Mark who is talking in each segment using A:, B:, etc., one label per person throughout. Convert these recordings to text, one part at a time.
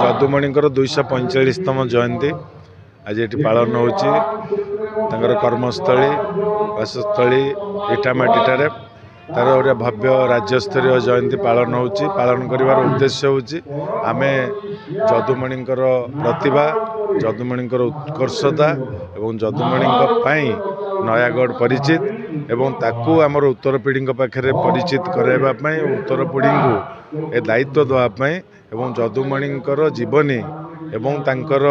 A: ଯଦୁମଣିଙ୍କର 245ତମ ଜୟନ୍ତୀ आज ये पालन होची कर्मस्थली बासस्थली इटामाटीटारे तार गोटे भव्य राज्यस्तरीय जयंती पालन होची। पालन करिवार उद्देश्य होची आमे जदुमणिंकर प्रतिभा जदुमणिंकर उत्कर्षता एवं जदुमणिंक पई नयागढ़ परिचित एवं ताकू आमर उत्तर पीढ़ी पाखे परिचित कराइबा पई उत्तर पीढ़ी को ए दायित्व देवा पई एवं जदुमणिंकर जीवनी एवं तांकर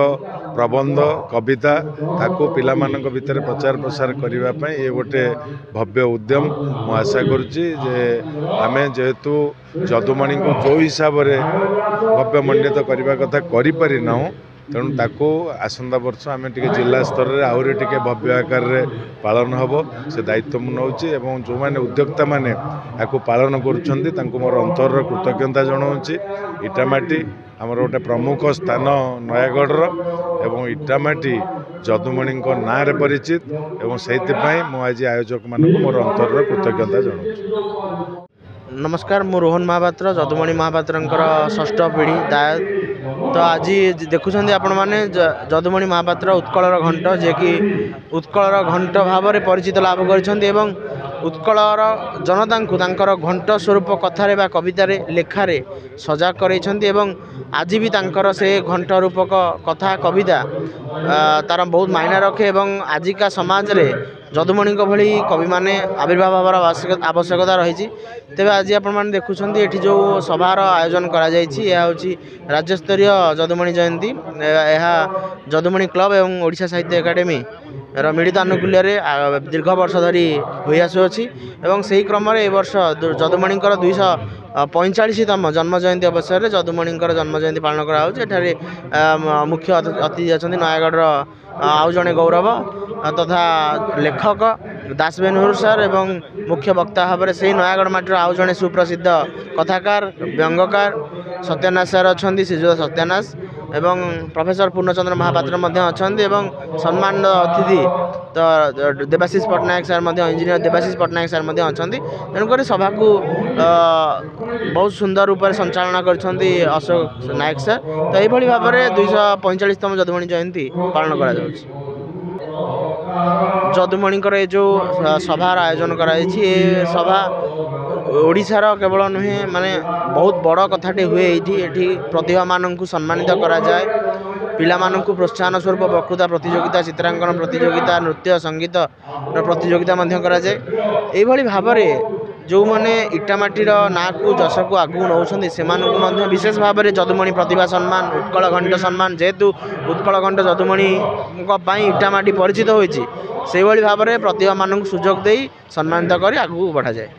A: प्रबंध कविता ताकू पिला मानक भितर प्रचार प्रसार करने पे ये गोटे भव्य उद्यम मु आशा करुच्ची जे आमे जेहेतु जदुमणि को जो हिसाब से भव्य मंडित करने कथा करि ना तेणु ताकू आसंता वर्ष आम टे जिला स्तर में आहरी टे भव्य आकार रे पालन हम से दायित्व मु नौची एवं जो मैंने उद्योक्ता मैंने आपको पालन कर मोर अंतर कृतज्ञता जनाऊँगी। इटामाटी आमर गोटे प्रमुख स्थान नयागढ़ एवं इटामाटी जदुमणि ना रे परिचित एवं से आज आयोजक मानक मोर अंतर कृतज्ञता जनाऊँ।
B: नमस्कार मु रोहन महापात्र जदुमणि महापात्र षष्ठ पीढ़ी दायत। तो आज देखुं आपण मैंने जदुमणि महापात्र उत्कलर घंट जे कि उत्कलर घंट भाव में परिचित लाभ कर उत्कलर जनता को तांकर घंट स्वरूप कथारे बा कवितारे लेखारे सजा करैछन्ति एवं आज भी तांकर से घंट रूपक कथा कविता तार बहुत मायना रखे एवं आजिका समाज रे जदुमणि भली कवि माने आविर्भाव हबार आवश्यकता रही। तेज आज आपण देखुं ये जो सभार आयोजन करा राज्य स्तरीय जदुमणि जयंती यह जदुमणि क्लब एवं ओडिशा साहित्य एकाडेमी मिलित आनुकूल्य दीर्घ वर्ष धरी हो आसुअछि एवं से ही क्रम ए वर्ष जदुमणि 245तम जन्म जयंती अवसर में जदुमणि जन्म जयंती पालन कराए। मुख्य अतिथि अच्छा नयागढ़ आउ जड़े गौरव तथा लेखक दास बेनहुर सर एवं मुख्य वक्ता भाव में से नयागढ़ माटीर आउ जड़े सुप्रसिद्ध कथाकार व्यंगकार सत्यनाश सर अच्छा श्रीजुत सत्यनाश एवं प्रोफेसर पूर्णचंद्र महापात्र अच्छा एवं सम्मान अतिथि तो Debashish Pattanaik sir engineer Debashish Pattanaik sir अच्छा तेणुक सभा को बहुत सुंदर रूप से संचालना कर अशोक नायक सर। तो यही भाव में 245तम जदुमणि जयंती पालन करा जदुमणिकर ये जो सभार आयोजन कराई सभा ओडिशार केवल नुहे माने बहुत बड़ कथाटे हुए ये प्रतिभा मानू सम्मानित करा जाए पिला मानू प्रोत्साहन स्वरूप वक्तृता प्रतियोगिता चित्रांकन प्रतियोगिता नृत्य संगीत प्रतियोगिता करा जाए। यही भाव में जो मैंने इटामाटीर ना को जस को आगू नौकरी से विशेष भाव में जदुमणि प्रतिभा सम्मान उत्कल घंट सम्मान जेहेतु उत्कल घंट जदुमणि इटामाटी परिचित होती से भाव में प्रतिभा मानू सुजोग दे सम्मानित कर आगू बढ़ा जाए।